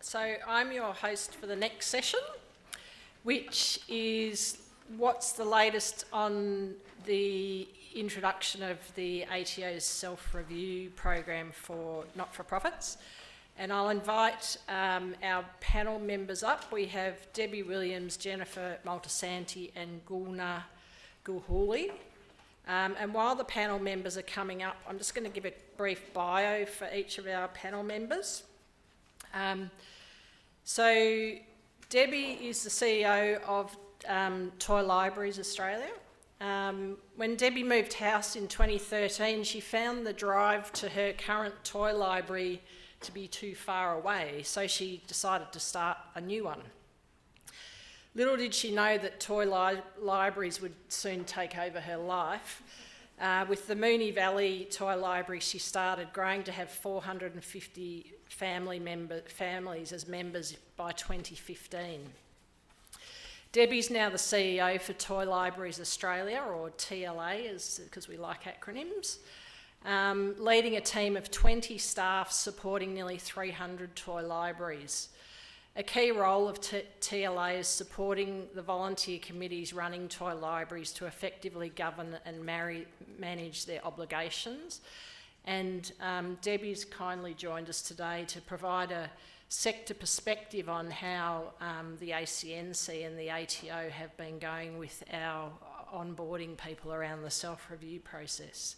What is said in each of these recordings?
So I'm your host for the next session, which is what's the latest on the introduction of the ATO's self-review program for not-for-profits. And I'll invite our panel members up. We have Debbie Williams, Jennifer Moltisanti and Gulnaar Gilhooly. And while the panel members are coming up, I'm just going to give a brief bio for each of our panel members. So Debbie is the CEO of Toy Libraries Australia. When Debbie moved house in 2013, she found the drive to her current toy library to be too far away, so she decided to start a new one. Little did she know that toy libraries would soon take over her life. With the Moonee Valley Toy Library, she started growing to have 450 families as members by 2015. Debbie's now the CEO for Toy Libraries Australia, or TLA, because we like acronyms, leading a team of 20 staff supporting nearly 300 toy libraries. A key role of TLA is supporting the volunteer committees running toy libraries to effectively govern and manage their obligations. And Debbie's kindly joined us today to provide a sector perspective on how the ACNC and the ATO have been going with our onboarding people around the self-review process.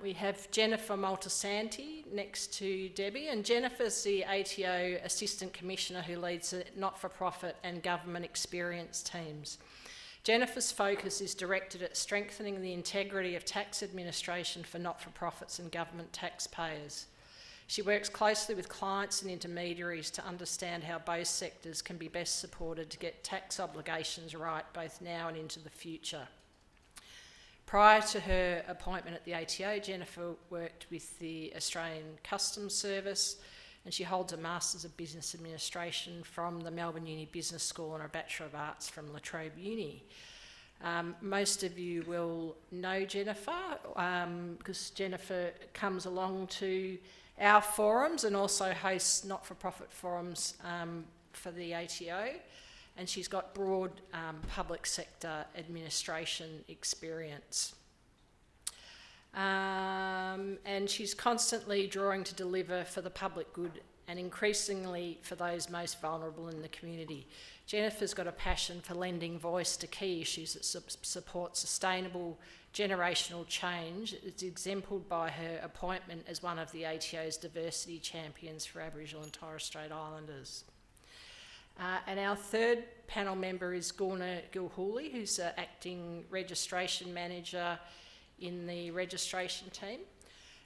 We have Jennifer Moltisanti next to Debbie, and Jennifer's the ATO Assistant Commissioner who leads the not-for-profit and government experience teams. Jennifer's focus is directed at strengthening the integrity of tax administration for not-for-profits and government taxpayers. She works closely with clients and intermediaries to understand how both sectors can be best supported to get tax obligations right both now and into the future. Prior to her appointment at the ATO, Jennifer worked with the Australian Customs Service, and she holds a Masters of Business Administration from the Melbourne Uni Business School and a Bachelor of Arts from La Trobe Uni. Most of you will know Jennifer because Jennifer comes along to our forums and also hosts not-for-profit forums for the ATO. And she's got broad public sector administration experience. And she's constantly drawing to deliver for the public good and increasingly for those most vulnerable in the community. Jennifer's got a passion for lending voice to key issues that support sustainable generational change. It's exemplified by her appointment as one of the ATO's diversity champions for Aboriginal and Torres Strait Islanders. And our third panel member is Gulnaar Gilhooly, who's an acting registration manager in the registration team.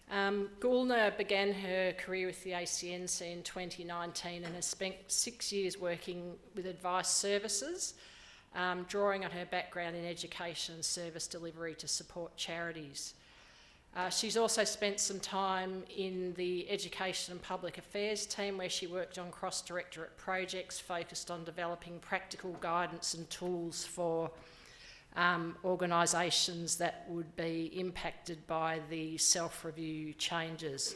Gulnaar began her career with the ACNC in 2019 and has spent 6 years working with advice services, drawing on her background in education and service delivery to support charities. She's also spent some time in the Education and Public Affairs team where she worked on cross-directorate projects focused on developing practical guidance and tools for organisations that would be impacted by the self-review changes.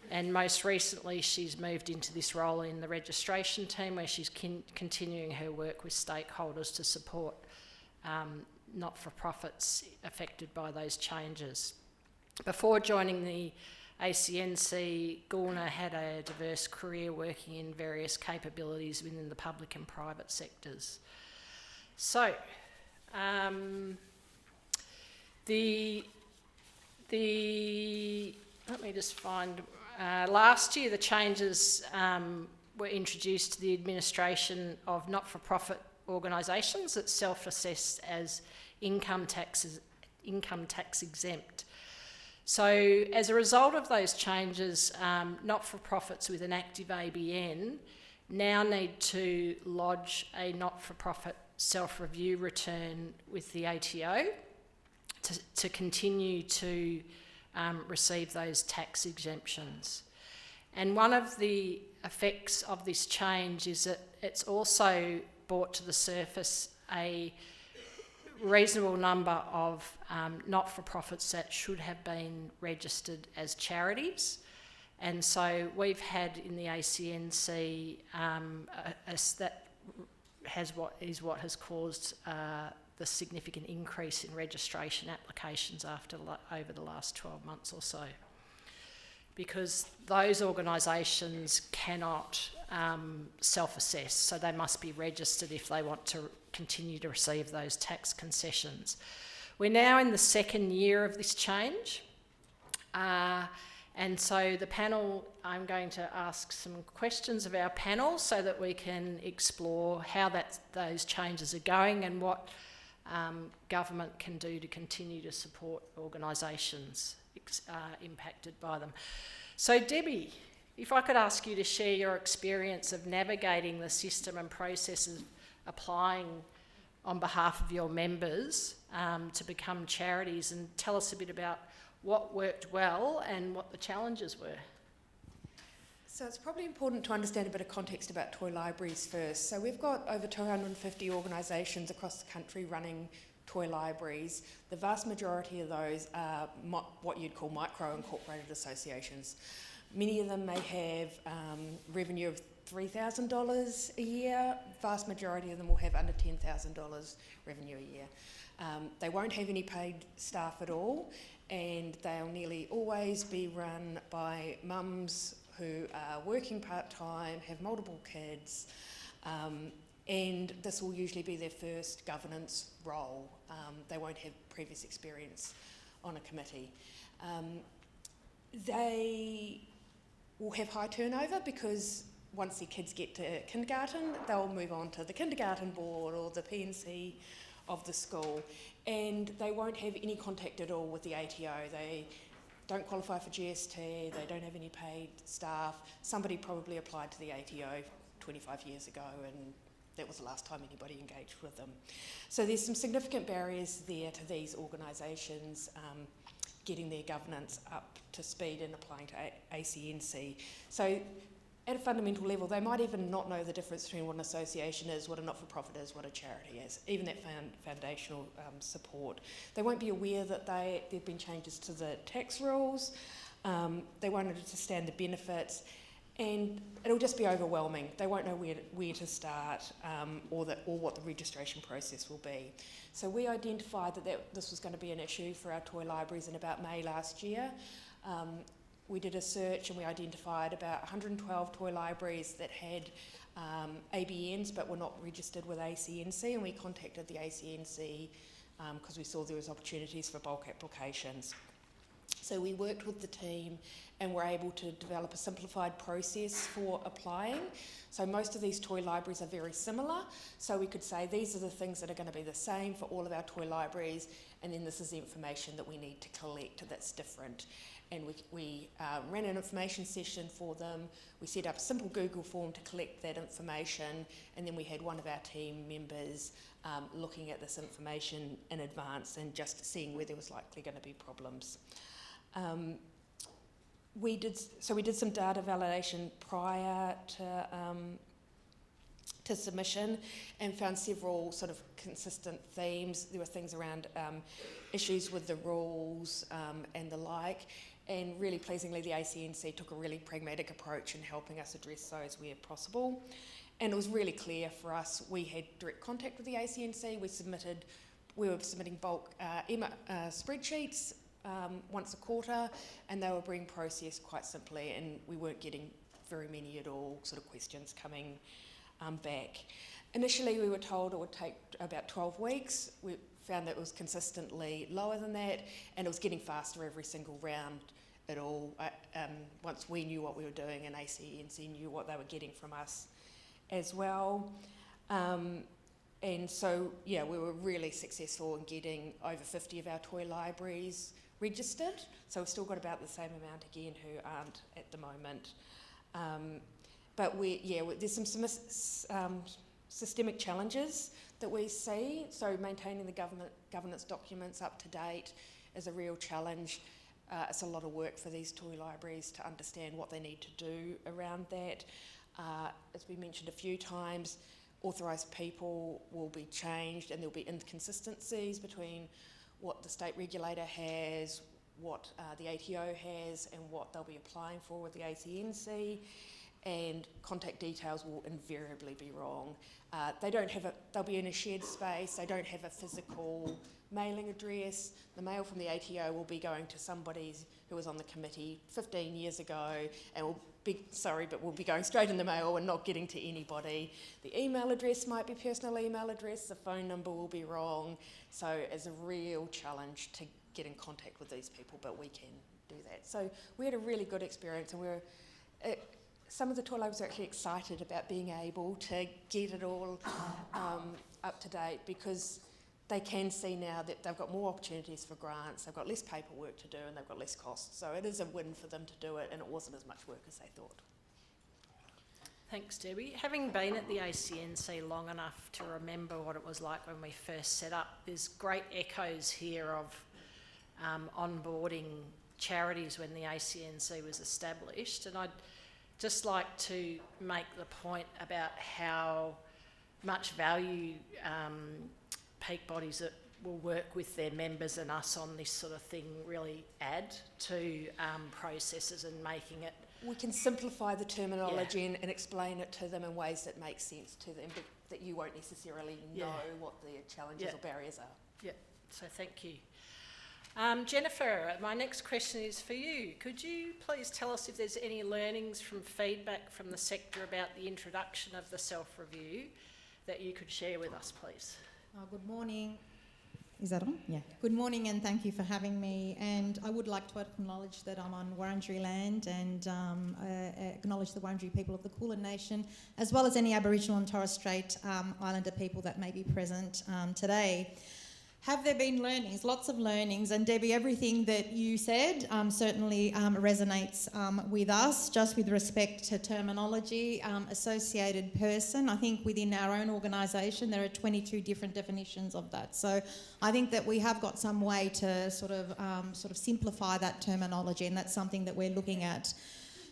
And most recently she's moved into this role in the registration team where she's continuing her work with stakeholders to support not-for-profits affected by those changes. Before joining the ACNC, Gulnaar had a diverse career working in various capabilities within the public and private sectors. So, let me just find, last year the changes were introduced to the administration of not-for-profit organisations that self-assess as income tax exempt. So as a result of those changes, not-for-profits with an active ABN now need to lodge a not-for-profit self-review return with the ATO to continue to receive those tax exemptions. And one of the effects of this change is that it's also brought to the surface a reasonable number of not-for-profits that should have been registered as charities, And so we've had in the ACNC that what has caused the significant increase in registration applications over the last 12 months or so. Because those organisations cannot self-assess, so they must be registered if they want to continue to receive those tax concessions. We're now in the second year of this change, and so the panel, I'm going to ask some questions of our panel so that we can explore how those changes are going and what government can do to continue to support organisations impacted by them. So Debbie, if I could ask you to share your experience of navigating the system and processes applying on behalf of your members to become charities, and tell us a bit about what worked well and what the challenges were. So it's probably important to understand a bit of context about toy libraries first. So we've got over 250 organisations across the country running toy libraries. The vast majority of those are what you'd call micro-incorporated associations. Many of them may have revenue of $3,000 a year. Vast majority of them will have under $10,000 revenue a year. They won't have any paid staff at all, and they'll nearly always be run by mums who are working part-time, have multiple kids, and this will usually be their first governance role. They won't have previous experience on a committee. They will have high turnover because once their kids get to kindergarten, they'll move on to the kindergarten board or the P&C of the school, and they won't have any contact at all with the ATO. They don't qualify for GST, they don't have any paid staff. Somebody probably applied to the ATO 25 years ago, and that was the last time anybody engaged with them. So there's some significant barriers there to these organisations getting their governance up to speed and applying to ACNC. So at a fundamental level, they might even not know the difference between what an association is, what a not-for-profit is, what a charity is, even that foundational support. They won't be aware that there have been changes to the tax rules, they won't understand the benefits, and it'll just be overwhelming. They won't know where to start or what the registration process will be. So we identified that this was going to be an issue for our toy libraries in about May last year. We did a search and we identified about 112 toy libraries that had ABNs but were not registered with ACNC, and we contacted the ACNC because we saw there was opportunities for bulk applications. So we worked with the team and were able to develop a simplified process for applying. So most of these toy libraries are very similar, so we could say these are the things that are going to be the same for all of our toy libraries, and then this is the information that we need to collect that's different. And we ran an information session for them. We set up a simple Google form to collect that information, and then we had one of our team members looking at this information in advance and just seeing where there was likely going to be problems. We did some data validation prior to submission and found several sort of consistent themes. There were things around issues with the rules and the like. And really pleasingly, the ACNC took a really pragmatic approach in helping us address those where possible. And it was really clear for us. We had direct contact with the ACNC. We were submitting bulk spreadsheets once a quarter, and they were being processed quite simply, and we weren't getting very many at all sort of questions coming back. Initially, we were told it would take about 12 weeks. We found that it was consistently lower than that, and it was getting faster every single round at all. Once we knew what we were doing, and ACNC knew what they were getting from us as well. And so, yeah, we were really successful in getting over 50 of our toy libraries registered. So we've still got about the same amount again who aren't at the moment. But there's some systemic challenges that we see. So maintaining the governance documents up to date is a real challenge. It's a lot of work for these toy libraries to understand what they need to do around that. As we mentioned a few times, authorised people will be changed, and there'll be inconsistencies between what the state regulator has, what the ATO has and what they'll be applying for with the ACNC, and contact details will invariably be wrong. They'll be in a shared space, they don't have a physical mailing address. The mail from the ATO will be going to somebody who was on the committee 15 years ago and will be going straight in the mail and not getting to anybody. The email address might be personal email address, the phone number will be wrong. So it's a real challenge to get in contact with these people, but we can do that. So we had a really good experience, and some of the tour laborers are actually excited about being able to get it all up to date, because they can see now that they've got more opportunities for grants, they've got less paperwork to do, and they've got less costs. So it is a win for them to do it, and it wasn't as much work as they thought. Thanks, Debbie. Having been at the ACNC long enough to remember what it was like when we first set up, there's great echoes here of onboarding charities when the ACNC was established, and I'd just like to make the point about how much value peak bodies that will work with their members and us on this sort of thing really add to processes and making it. We can simplify the terminology and explain it to them in ways that make sense to them, but that you won't necessarily know what the challenges or barriers are. Yeah, so thank you. Jennifer, my next question is for you. Could you please tell us if there's any learnings from feedback from the sector about the introduction of the self-review that you could share with us, please? Good morning. Is that on? Yeah. Good morning, and thank you for having me. And I would like to acknowledge that I'm on Wurundjeri land, and acknowledge the Wurundjeri people of the Kulin Nation, as well as any Aboriginal and Torres Strait Islander people that may be present today. Have there been learnings? Lots of learnings. And Debbie, everything that you said certainly resonates with us, just with respect to terminology, associated person. I think within our own organisation there are 22 different definitions of that. So I think that we have got some way to sort of simplify that terminology, and that's something that we're looking at.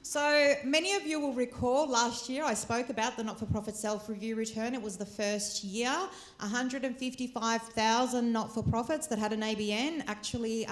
So many of you will recall last year I spoke about the not-for-profit self-review return. It was the first year. 155,000 not-for-profits that had an ABN actually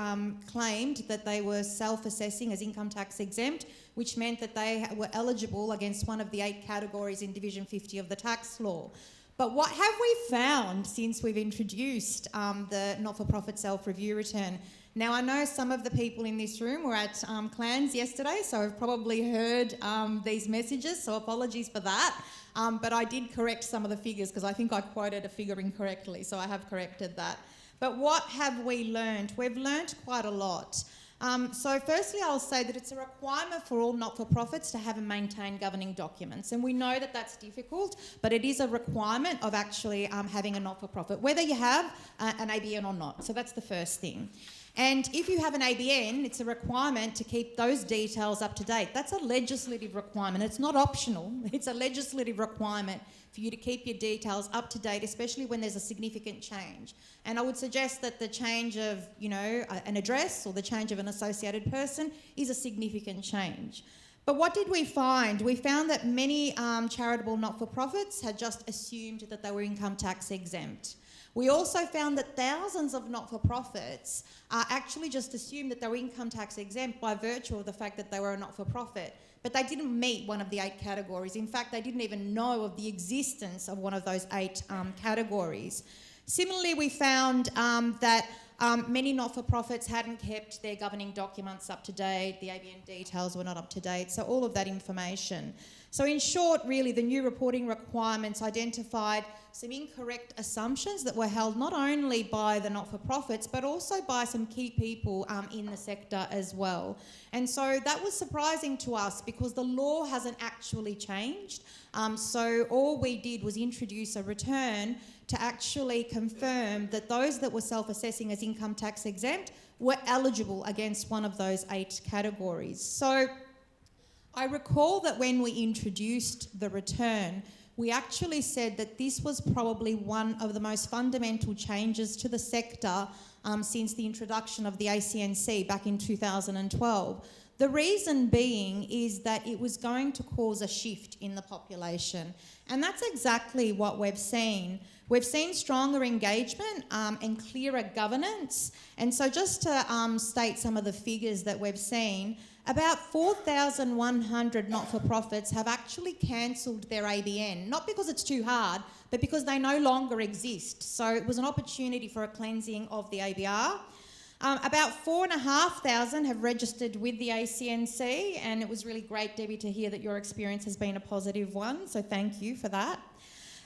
claimed that they were self-assessing as income tax exempt, which meant that they were eligible against one of the 8 categories in Division 50 of the tax law. But what have we found since we've introduced the not-for-profit self-review return? Now, I know some of the people in this room were at Clans yesterday, so I've probably heard these messages, so apologies for that. But I did correct some of the figures, because I think I quoted a figure incorrectly, so I have corrected that. But what have we learned? We've learned quite a lot. So firstly, I'll say that it's a requirement for all not-for-profits to have and maintain governing documents. And we know that that's difficult, but it is a requirement of actually having a not-for-profit, whether you have an ABN or not. So that's the first thing. And if you have an ABN, it's a requirement to keep those details up to date. That's a legislative requirement. It's not optional. It's a legislative requirement for you to keep your details up to date, especially when there's a significant change. And I would suggest that the change of, an address or the change of an associated person is a significant change. But what did we find? We found that many charitable not-for-profits had just assumed that they were income tax exempt. We also found that thousands of not-for-profits actually just assumed that they were income tax exempt by virtue of the fact that they were a not-for-profit, but they didn't meet one of the 8 categories. In fact, they didn't even know of the existence of one of those 8 categories. Similarly, we found that many not-for-profits hadn't kept their governing documents up to date, the ABN details were not up to date, so all of that information. So in short, really, the new reporting requirements identified some incorrect assumptions that were held not only by the not-for-profits, but also by some key people in the sector as well. And so that was surprising to us, because the law hasn't actually changed. So all we did was introduce a return to actually confirm that those that were self-assessing as income tax exempt were eligible against one of those 8 categories. So I recall that when we introduced the return, we actually said that this was probably one of the most fundamental changes to the sector since the introduction of the ACNC back in 2012. The reason being is that it was going to cause a shift in the population. And that's exactly what we've seen. We've seen stronger engagement and clearer governance. And so just to state some of the figures that we've seen, about 4,100 not-for-profits have actually cancelled their ABN, not because it's too hard, but because they no longer exist. So it was an opportunity for a cleansing of the ABR. About 4,500 have registered with the ACNC, and it was really great, Debbie, to hear that your experience has been a positive one, so thank you for that.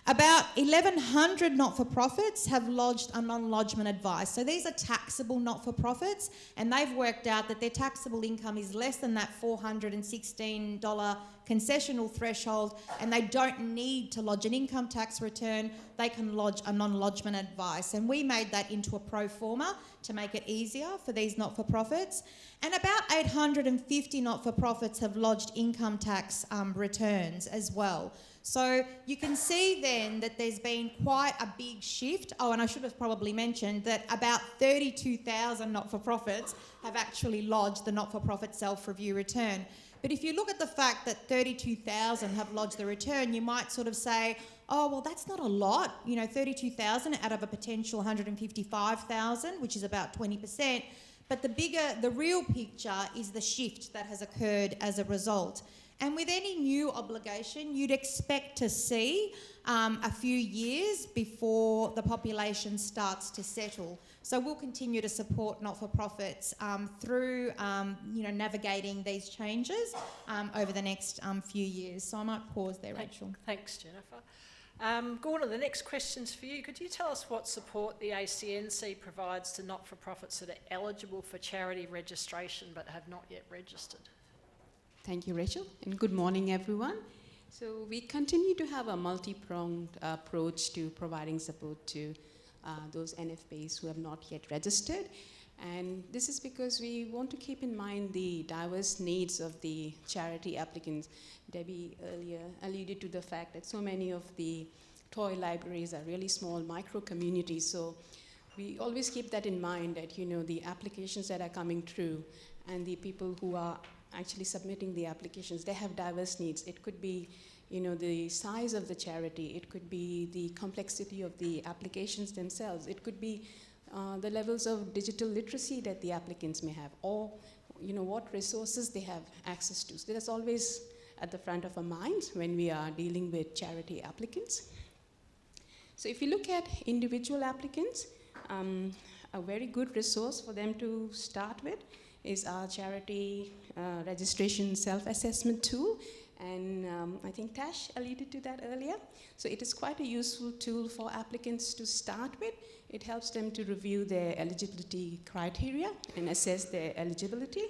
About 1,100 not-for-profits have lodged a non-lodgement advice. So these are taxable not-for-profits, and they've worked out that their taxable income is less than that $416 concessional threshold, and they don't need to lodge an income tax return. They can lodge a non-lodgement advice. And we made that into a pro forma to make it easier for these not-for-profits. And about 850 not-for-profits have lodged income tax returns as well. So you can see then that there's been quite a big shift. Oh, and I should have probably mentioned that about 32,000 not-for-profits have actually lodged the not-for-profit self-review return. But if you look at the fact that 32,000 have lodged the return, you might sort of say, oh, well, that's not a lot. 32,000 out of a potential 155,000, which is about 20%. But the real picture is the shift that has occurred as a result. And with any new obligation, you'd expect to see a few years before the population starts to settle. So we'll continue to support not-for-profits through navigating these changes over the next few years. So I might pause there, Rachel. Thanks, Jennifer. Gordon, the next question's for you. Could you tell us what support the ACNC provides to not-for-profits that are eligible for charity registration but have not yet registered? Thank you, Rachel, and good morning, everyone. So we continue to have a multi-pronged approach to providing support to those NFPs who have not yet registered. And this is because we want to keep in mind the diverse needs of the charity applicants. Debbie earlier alluded to the fact that so many of the toy libraries are really small micro communities. So we always keep that in mind that, the applications that are coming through and the people who are actually submitting the applications, they have diverse needs. It could be, the size of the charity. It could be the complexity of the applications themselves. It could be the levels of digital literacy that the applicants may have, or, what resources they have access to. So that's always at the front of our minds when we are dealing with charity applicants. So if you look at individual applicants, a very good resource for them to start with is our charity registration self-assessment tool. And I think Tash alluded to that earlier. So it is quite a useful tool for applicants to start with. It helps them to review their eligibility criteria and assess their eligibility.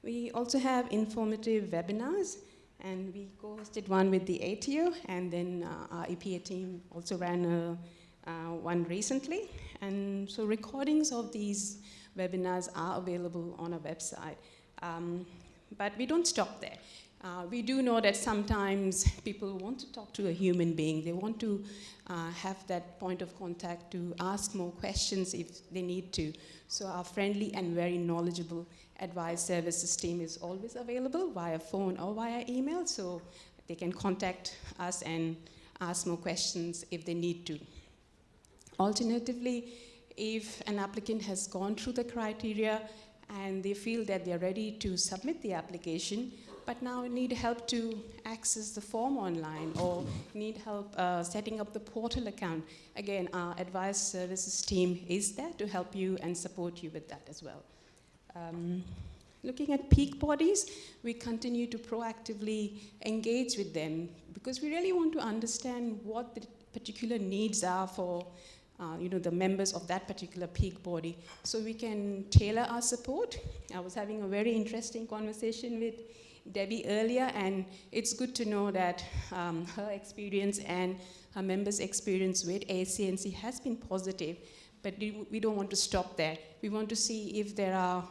We also have informative webinars, and we co-hosted one with the ATO, and then our EPA team also ran one recently. And so recordings of these webinars are available on our website. But we don't stop there. We do know that sometimes people want to talk to a human being. They want to have that point of contact to ask more questions if they need to. So our friendly and very knowledgeable advice services team is always available via phone or via email, so they can contact us and ask more questions if they need to. Alternatively, if an applicant has gone through the criteria and they feel that they're ready to submit the application, but now need help to access the form online or need help setting up the portal account, again, our advice services team is there to help you and support you with that as well. Looking at peak bodies, we continue to proactively engage with them because we really want to understand what the particular needs are for the members of that particular peak body, so we can tailor our support. I was having a very interesting conversation with Debbie earlier, and it's good to know that her experience and her members' experience with ACNC has been positive, but we don't want to stop there. We want to see if there are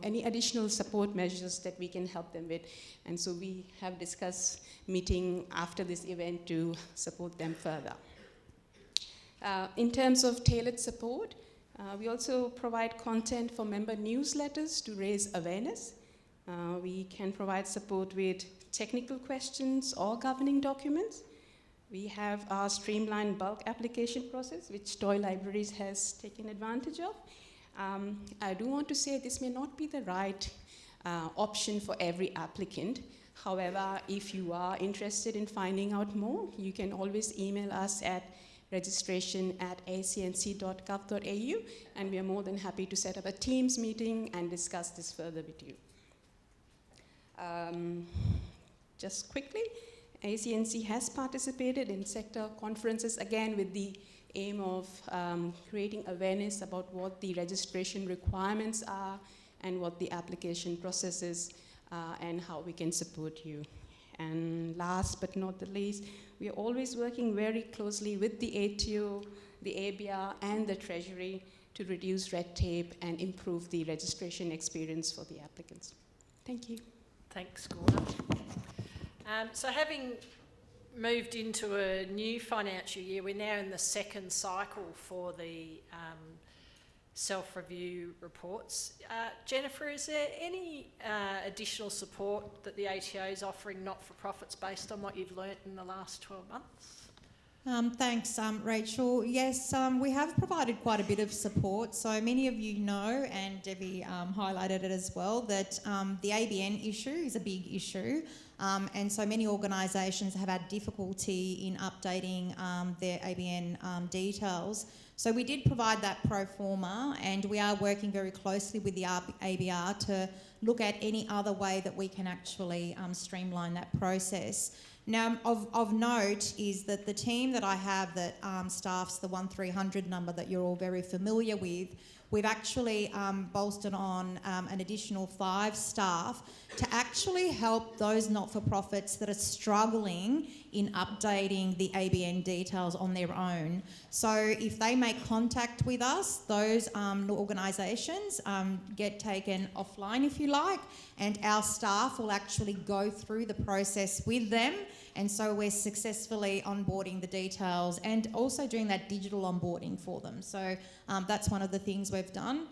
any additional support measures that we can help them with, and so we have discussed meeting after this event to support them further. In terms of tailored support, we also provide content for member newsletters to raise awareness. We can provide support with technical questions or governing documents. We have our streamlined bulk application process, which Toy Libraries has taken advantage of. I do want to say this may not be the right option for every applicant. However, if you are interested in finding out more, you can always email us at registration@acnc.gov.au, and we are more than happy to set up a Teams meeting and discuss this further with you. Just quickly, ACNC has participated in sector conferences, again with the aim of creating awareness about what the registration requirements are and what the application process is, and how we can support you. And last but not the least, we are always working very closely with the ATO, the ABR, and the Treasury to reduce red tape and improve the registration experience for the applicants. Thank you. Thanks, Gulnaar. So having moved into a new financial year, we're now in the second cycle for the self-review reports. Jennifer, is there any additional support that the ATO is offering not-for-profits based on what you've learnt in the last 12 months? Thanks, Rachel. Yes, we have provided quite a bit of support. So many of you know, and Debbie highlighted it as well, that the ABN issue is a big issue. And so many organisations have had difficulty in updating their ABN details. So we did provide that pro forma, and we are working very closely with the ABR to look at any other way that we can actually streamline that process. Now, of note is that the team that I have that staffs the 1300 number that you're all very familiar with, we've actually bolstered on an additional 5 staff to actually help those not-for-profits that are struggling in updating the ABN details on their own. So if they make contact with us, those organisations get taken offline, if you like, and our staff will actually go through the process with them. And so we're successfully onboarding the details and also doing that digital onboarding for them. So that's one of the things we've done.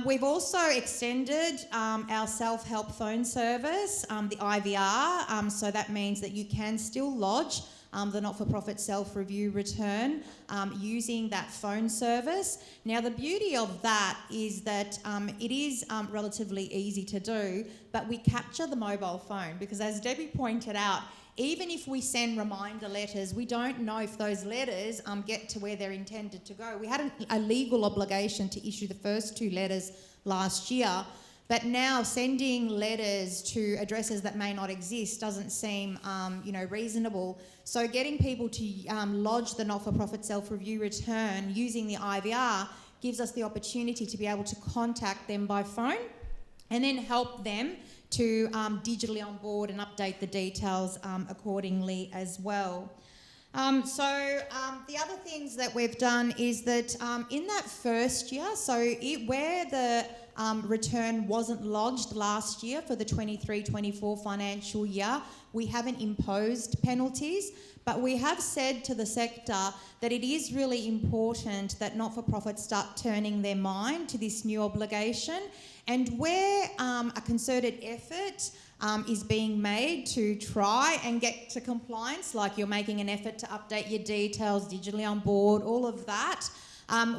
We've also extended our self-help phone service, the IVR, so that means that you can still lodge the not-for-profit self-review return using that phone service. Now, the beauty of that is that it is relatively easy to do, but we capture the mobile phone because, as Debbie pointed out, even if we send reminder letters, we don't know if those letters get to where they're intended to go. We had a legal obligation to issue the first 2 letters last year, but now sending letters to addresses that may not exist doesn't seem reasonable. So getting people to lodge the not-for-profit self-review return using the IVR gives us the opportunity to be able to contact them by phone and then help them to digitally onboard and update the details accordingly as well. The other things that we've done is that in that first year, where the return wasn't lodged last year for the 23-24 financial year, we haven't imposed penalties, but we have said to the sector that it is really important that not-for-profits start turning their mind to this new obligation. And where a concerted effort is being made to try and get to compliance, like you're making an effort to update your details, digitally on board, all of that,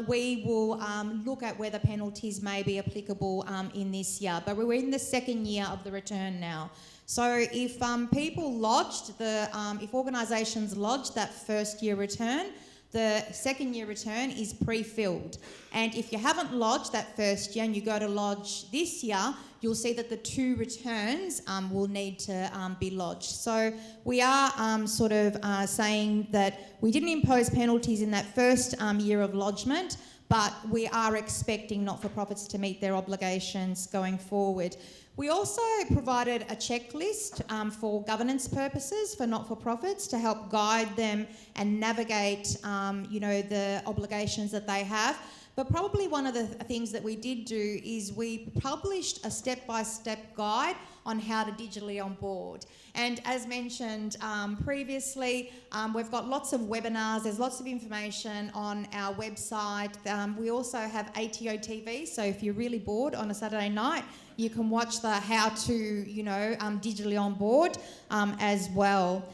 we will look at whether penalties may be applicable in this year. But we're in the second year of the return now. So if people lodged if organisations lodged that first year return, the second year return is pre-filled. And if you haven't lodged that first year and you go to lodge this year, you'll see that the 2 returns will need to be lodged. So we are saying that we didn't impose penalties in that first year of lodgement, but we are expecting not-for-profits to meet their obligations going forward. We also provided a checklist for governance purposes for not-for-profits to help guide them and navigate, the obligations that they have. But probably one of the things that we did do is we published a step-by-step guide on how to digitally onboard. And as mentioned previously, we've got lots of webinars, there's lots of information on our website. We also have ATO TV, so if you're really bored on a Saturday night, you can watch the how to, digitally onboard as well.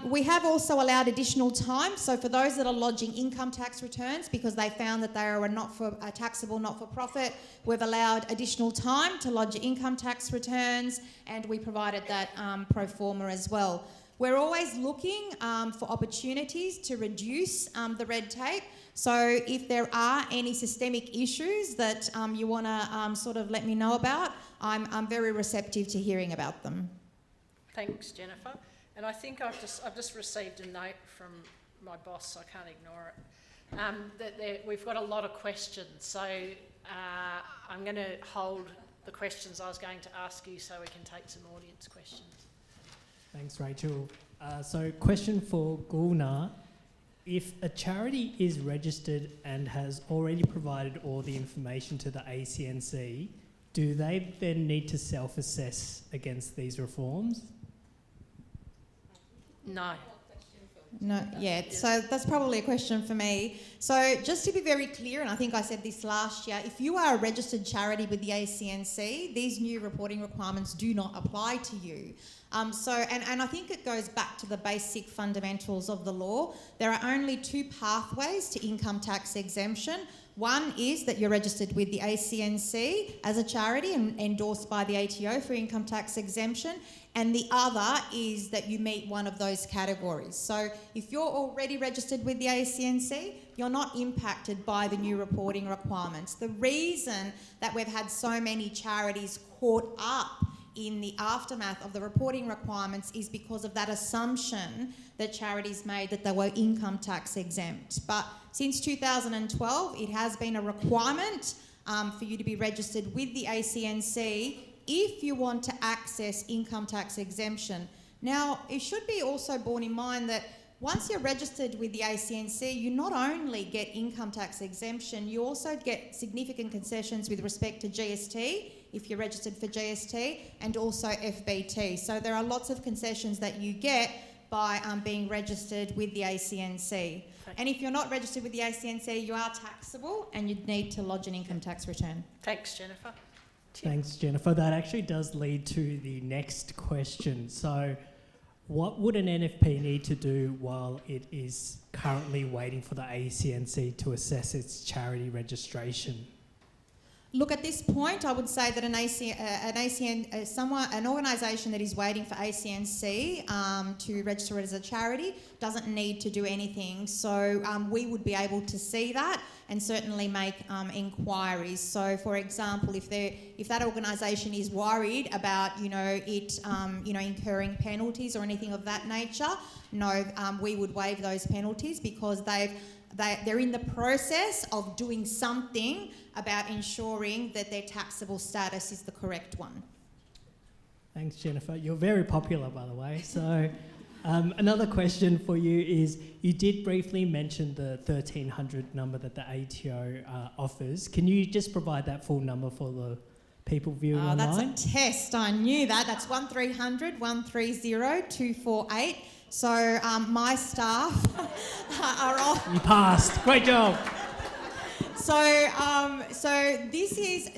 We have also allowed additional time. So for those that are lodging income tax returns because they found that they are a taxable not-for-profit, we've allowed additional time to lodge your income tax returns, and we provided that pro forma as well. We're always looking for opportunities to reduce the red tape. So if there are any systemic issues that you want to sort of let me know about, I'm very receptive to hearing about them. Thanks, Jennifer. And I think I've just received a note from my boss, so I can't ignore it, that we've got a lot of questions. So I'm going to hold the questions I was going to ask you so we can take some audience questions. Thanks, Rachel. So question for Gulnaar. If a charity is registered and has already provided all the information to the ACNC, do they then need to self-assess against these reforms? No. No, yeah, so that's probably a question for me. So just to be very clear, and I think I said this last year, if you are a registered charity with the ACNC, these new reporting requirements do not apply to you. And I think it goes back to the basic fundamentals of the law. There are only two pathways to income tax exemption. One is that you're registered with the ACNC as a charity and endorsed by the ATO for income tax exemption. And the other is that you meet one of those categories. So if you're already registered with the ACNC, you're not impacted by the new reporting requirements. The reason that we've had so many charities caught up in the aftermath of the reporting requirements is because of that assumption that charities made that they were income tax exempt. But since 2012, it has been a requirement for you to be registered with the ACNC if you want to access income tax exemption. Now, it should be also borne in mind that once you're registered with the ACNC, you not only get income tax exemption, you also get significant concessions with respect to GST, if you're registered for GST, and also FBT. So there are lots of concessions that you get by being registered with the ACNC. And if you're not registered with the ACNC, you are taxable and you'd need to lodge an income tax return. Thanks, Jennifer. Thanks, Jennifer. That actually does lead to the next question. So what would an NFP need to do while it is currently waiting for the ACNC to assess its charity registration? Look, at this point, I would say that an organisation that is waiting for ACNC to register it as a charity doesn't need to do anything. So we would be able to see that and certainly make inquiries. So, for example, if that organisation is worried about, it incurring penalties or anything of that nature, no, we would waive those penalties because they're in the process of doing something about ensuring that their taxable status is the correct one. Thanks, Jennifer. You're very popular, by the way. So another question for you is, you did briefly mention the 1300 number that the ATO offers. Can you just provide that full number for the people viewing online? That's a test. I knew that. That's 1300 130 248. So my staff are off. You passed. Great job. So this is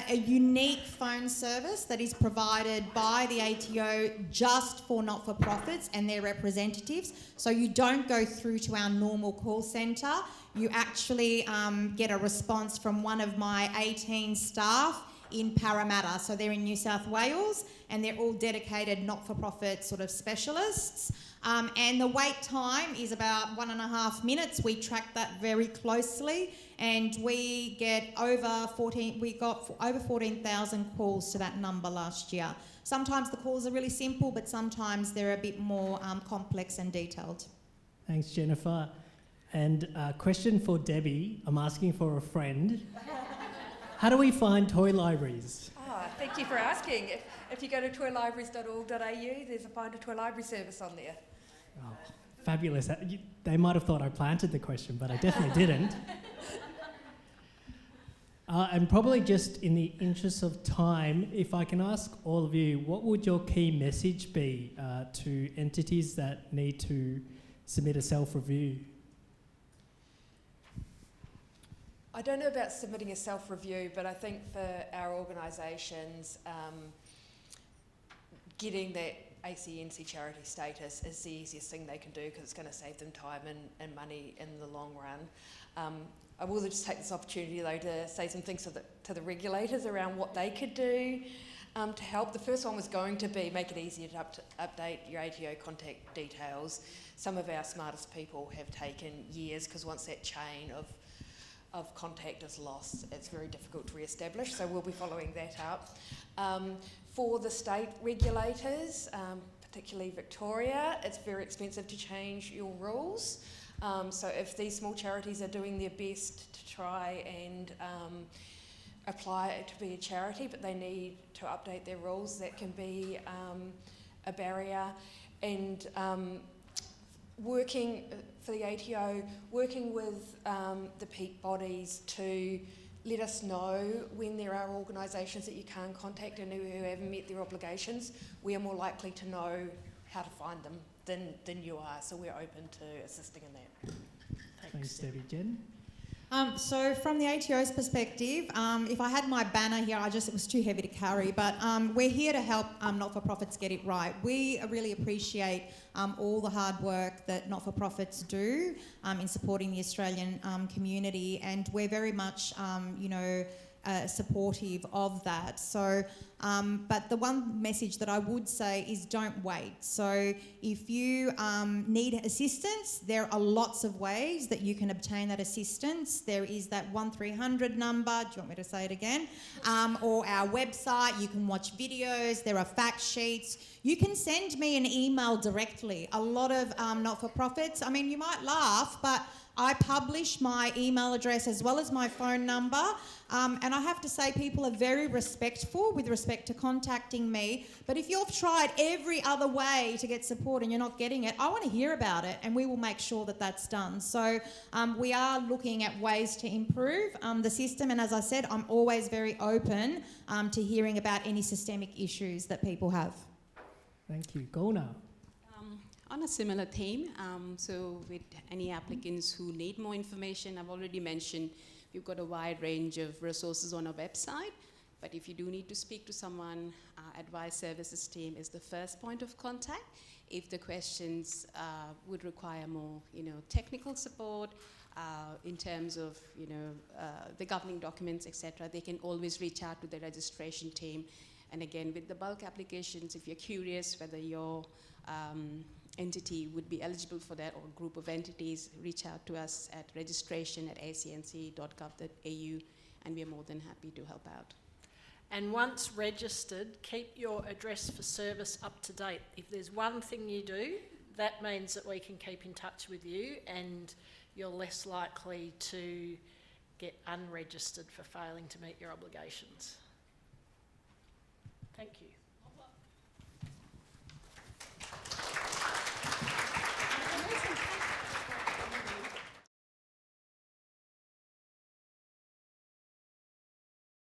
a unique phone service that is provided by the ATO just for not-for-profits and their representatives. So you don't go through to our normal call centre. You actually get a response from one of my 18 staff in Parramatta. So they're in New South Wales and they're all dedicated not-for-profit sort of specialists. And the wait time is about 1.5 minutes. We track that very closely and we got over 14,000 calls to that number last year. Sometimes the calls are really simple, but sometimes they're a bit more complex and detailed. Thanks, Jennifer. And a question for Debbie. I'm asking for a friend. How do we find toy libraries? Thank you for asking. If you go to toylibraries.org.au, there's a Find a Toy Library service on there. Oh, fabulous. They might have thought I planted the question, but I definitely didn't. And probably just in the interest of time, if I can ask all of you, what would your key message be to entities that need to submit a self-review? I don't know about submitting a self-review, but I think for our organisations, getting that ACNC charity status is the easiest thing they can do because it's going to save them time and money in the long run. I will just take this opportunity though to say some things to the regulators around what they could do to help. The first one was going to be make it easier to update your ATO contact details. Some of our smartest people have taken years because once that chain of contact is lost, it's very difficult to re-establish, so we'll be following that up. For the state regulators, particularly Victoria, it's very expensive to change your rules. So if these small charities are doing their best to try and apply it to be a charity, but they need to update their rules, that can be a barrier. And working for the ATO, working with the peak bodies to let us know when there are organisations that you can't contact and who haven't met their obligations. We are more likely to know how to find them than you are, so we're open to assisting in that. Thanks, Debbie. Jen? So from the ATO's perspective, if I had my banner here, it was too heavy to carry, but we're here to help not-for-profits get it right. We really appreciate all the hard work that not-for-profits do in supporting the Australian community, and we're very much, supportive of that. So, but the one message that I would say is don't wait. So if you need assistance, there are lots of ways that you can obtain that assistance. There is that 1300 number, do you want me to say it again? Or our website, you can watch videos, there are fact sheets. You can send me an email directly. A lot of not-for-profits, I mean, you might laugh, but I publish my email address as well as my phone number, and I have to say people are very respectful with respect to contacting me, but if you've tried every other way to get support and you're not getting it, I want to hear about it and we will make sure that that's done. So we are looking at ways to improve the system, and as I said, I'm always very open to hearing about any systemic issues that people have. Thank you. Gulnaar? On a similar theme, so with any applicants who need more information, I've already mentioned we've got a wide range of resources on our website, but if you do need to speak to someone, Advice Services team is the first point of contact. If the questions would require more, technical support in terms of, the governing documents, etc., they can always reach out to the registration team. And again, with the bulk applications, if you're curious whether your entity would be eligible for that, or group of entities, reach out to us at registration@acnc.gov.au, and we're more than happy to help out. And once registered, keep your address for service up to date. If there's one thing you do, that means that we can keep in touch with you and you're less likely to get unregistered for failing to meet your obligations. Thank you.